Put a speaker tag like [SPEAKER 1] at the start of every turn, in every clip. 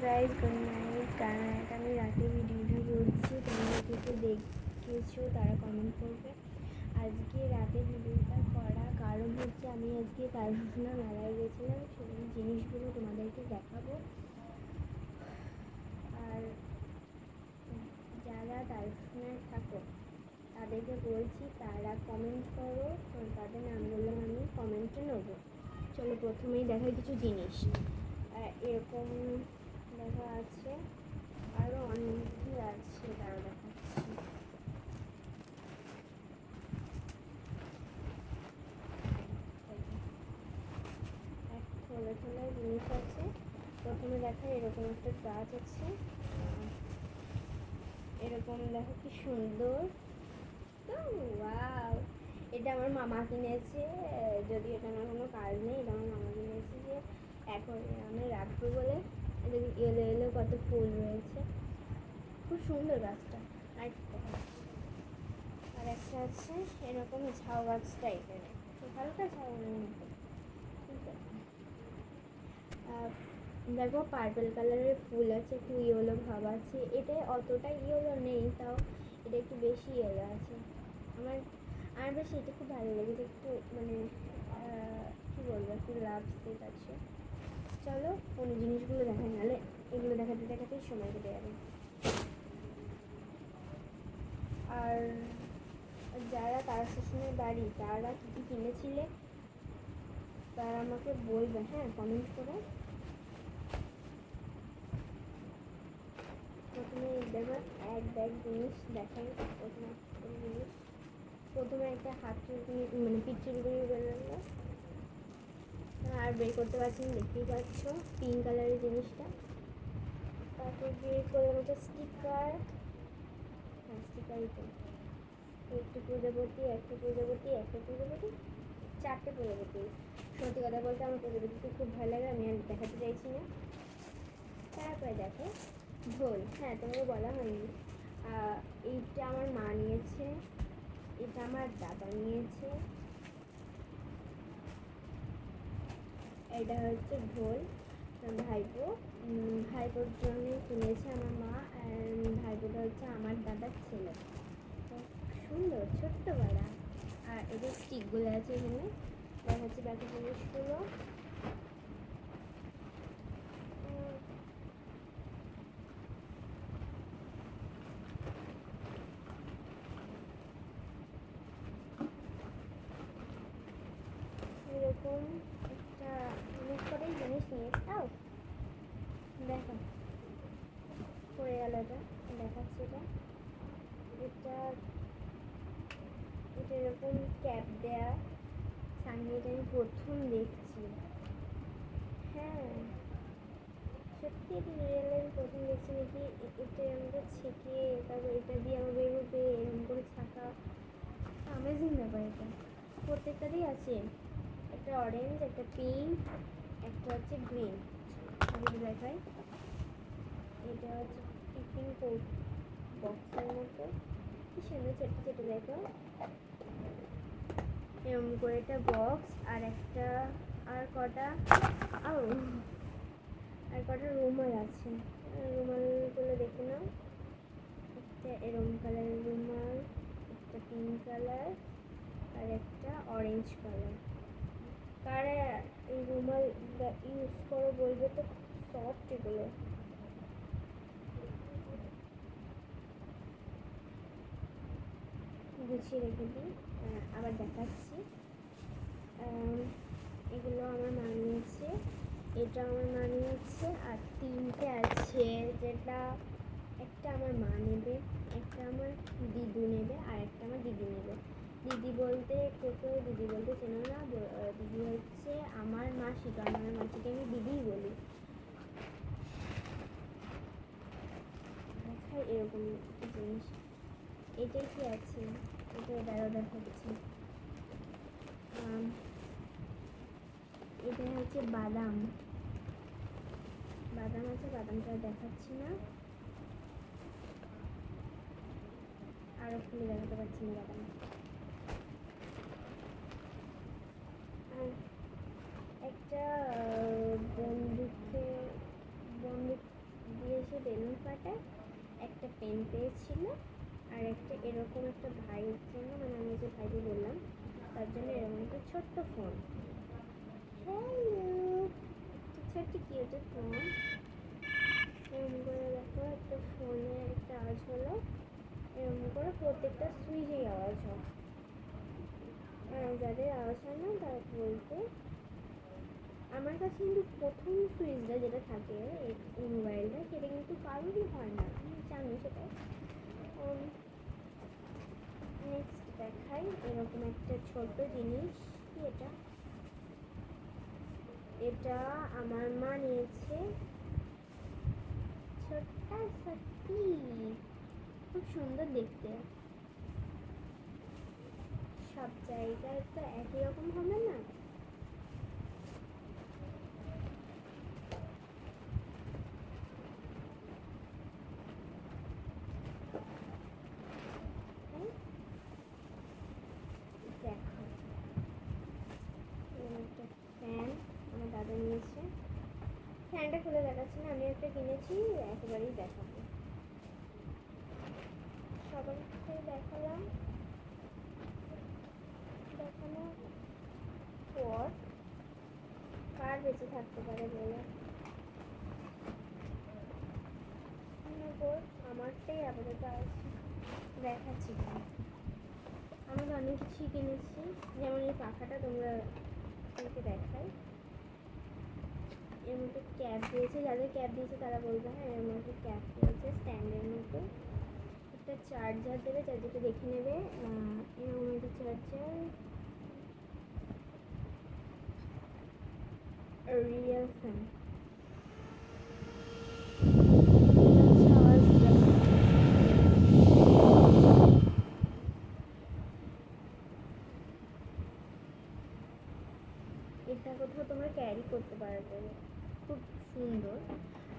[SPEAKER 1] Guys good night. কারণ আমি রাতে ভিডিওটা করছি, তোমরা কিছু দেখেছো তারা কমেন্ট করবে। আজকে রাতে ভিডিওটা করা কারণ হচ্ছে আমি আজকে কারখানা মেলায় গেছিলাম, সেই জিনিসগুলো তোমাদেরকে দেখাবো। আর যারা কারখানায় থাকো তাদেরকে বলছি তারা কমেন্ট করো, তাদের নামগুলো আমি কমেন্টে নেবো। চলো প্রথমেই দেখার কিছু জিনিস এরকম দেখা আছে, আরও অনেকই আছে তারা দেখাচ্ছি। এক থলে থলে জিনিস আছে। প্রথমে দেখা এরকম একটা গাছ আছে, এরকম দেখো কি সুন্দর তো। ওয়াও, এটা আমার মামা কিনেছে, যদি এটা আমার কোনো কাজ নেই, এটা আমার মামা কিনেছে যে এখন আমি রাখবো বলে। এলো এলো কত ফুল রয়েছে, খুব সুন্দর গাছটা। আর একটা আছে এরকম ঝাউ গাছ টাইপের, হালকা ঝাউনের মতো। দেখো পার্পল কালারের ফুল আছে, একটু ইয়েলো ভাব আছে। এটা অতটা ইয়েলো নেই, তাও এটা একটু বেশি ইয়েলো আছে। আমার বেশ এটা খুব ভালো লেগেছে, একটু মানে কী বলবো, একটু লাভ সেট আছে। চলো কোনো জিনিসগুলো দেখাই, নাহলে এগুলো দেখাতে দেখাতেই সময় কেটে যাবে। আর যারা তারাশাসনের বাড়ি তারা কী কী কিনেছিলে তারা আমাকে বলবে, হ্যাঁ, কমেন্ট করে। প্রথমে দেখো এক ব্যাগ জিনিস দেখাই। প্রথমে একটা হাত চুলকুনি মানে পিঠ চুলকুনি বেরোলো, আর বের করতে পারছি না, দেখতেই পাচ্ছ পিঙ্ক কালারের জিনিসটা। তারপর বের করলাম একটা স্টিকার, হ্যাঁ স্টিকারই তো। একটা প্রজাপতি, একটা প্রজাপতি, একটা প্রজাপতি, চারটে প্রজাপতি। সত্যি কথা বলতে আমার প্রজাপতিকে খুব ভালো লাগে, আমি আর দেখাতে চাইছি না। তারপরে দেখো ঢোল, হ্যাঁ তোমাকে বলা হয়নি, এইটা আমার মা নিয়েছে, এটা আমার দাদা নিয়েছে। এটা হচ্ছে ঢোল ভাইপোর জন্য কিনেছে আমার মা, আর ভাইপোটা হচ্ছে আমার দাদার ছেলে। সুন্দর ছোট্ট বেলা। আর এদের স্টিকগুলো আছে এখানে, দেখাচ্ছি বাকি জিনিসগুলো। এরকম একটা অনেক কটাই জিনিস নিয়েছে, তাও দেখো পড়ে গেল। এটা দেখাচ্ছি, এটা এটা এরকম ক্যাপ দেয়া সামনে, এটা আমি প্রথম দেখছি। হ্যাঁ সত্যি এটা রিয়েল, আমি প্রথম দেখছি নাকি। এটা আমাকে ছেঁকে তারপর এটা দিয়ে আমার বেরোবে, এরকম করে ছাকা, অ্যামেজিং ব্যাপার। এটা প্রত্যেকটাতেই আছে, একটা অরেঞ্জ, একটা পিঙ্ক, একটা হচ্ছে গ্রিন। আমি দেখাই, এটা হচ্ছে টিফিন বক্সের মতো, কি সুন্দর ছোটো ছোটো। দেখো এরকম করে একটা বক্স, আর একটা আর কটা আর কটা রুমাল আছে, রুমালগুলো দেখে নাও। একটা এরকম কালারের রুমাল, একটা পিঙ্ক কালার, আর একটা অরেঞ্জ কালার। কারা এই রুমাল ইউজ করো বলবে তো, সফট এগুলো। গুছিয়ে রেখে দিই, আবার দেখাচ্ছি। এগুলো আমার মা নিয়েছে, এটা আমার মা নিয়েছে, আর তিনটে আছে, যেটা একটা আমার মা নেবে, একটা আমার দিদু নেবে, আর একটা আমার দিদি নেবে। দিদি বলতে কেউ দিদি বলতে চেনো না, দিদি হচ্ছে আমার মাসি, কারণ আমার মাসিকে আমি দিদিই বলি। আচ্ছা এরকম জিনিস, এটাই কি আছে, এটা দেখাচ্ছি। এটা হচ্ছে বাদাম আছে, বাদামটা দেখাচ্ছি না, আরো খুলে দেখাতে পারছি না বাদাম। একটা বন্দুক কিনেছি বেলুন ফাটায়, একটা পেন পেয়েছিল, আর একটা এরকম একটা ভাইয়ের জন্য, মানে আমি যে ভাইকে বললাম তার জন্য এরকম একটা ছোট্ট ফোন। হ্যালো, ছোট্ট কিউট ফোন। এরকম করে দেখো একটা ফোনে একটা আওয়াজ হলো, এরকম করে প্রত্যেকটা সুইচেই আওয়াজ হয়। যাদের আওয়াজ হয় না তারা বলতে, আমার কাছে কিন্তু প্রথম সুইচটা যেটা থাকে এই মোবাইলটা, সেটা কিন্তু কারোরই হয় না, আমি জানি সেটা। নেক্সট দেখাই এরকম একটা ছোট্ট জিনিস। কি এটা? এটা আমার মা নিয়েছে, ছোট্ট সত্যি, খুব সুন্দর দেখতে। সব জায়গায় তো একই রকম হবে না। দেখো একটা ফ্যান আমার দাদা নিয়েছে। ফ্যানটা খুলে দেখাচ্ছি না, আমি একটা কিনেছি, একেবারেই দেখাবো। সবাইকে দেখালাম, দেখানোর পর কার বেঁচে থাকতে পারে বলে, আমারটাই আপাতত আছে। দেখাচ্ছি, আমি অনেক কিছুই কিনেছি, যেমন এই পাখাটা তোমরা দেখাই। এর মধ্যে ক্যাপ দিয়েছে, যাদের ক্যাপ দিয়েছে তারা বলবে হ্যাঁ এর মধ্যে ক্যাপ দিয়েছে স্ট্যান্ডের মতো। একটা চার্জার দেবে, চার্জারটা দেখে নেবে, এরকম একটা চার্জার, রিয়েল ফ্যান। এটা কোথাও তোমরা ক্যারি করতে পারবে, খুব সুন্দর।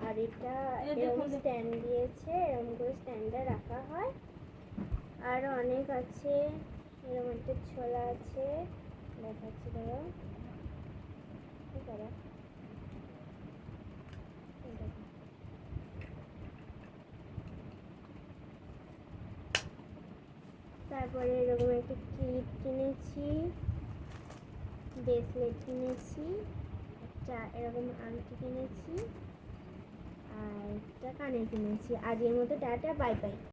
[SPEAKER 1] আর এটা এরকম স্ট্যান্ড দিয়েছে, এরকম করে স্ট্যান্ডে রাখা হয়। আর অনেক আছে, এরকম একটা ছোলা আছে, দেখাচ্ছি ধরো, কি করো, তারপরে এরকম একটা ক্লিপ কিনেছি, ব্রেসলেট কিনেছি, একটা এরকম আংটি কিনেছি, আর একটা কানের কিনেছি। আজকের মতো টাটা, বাই বাই।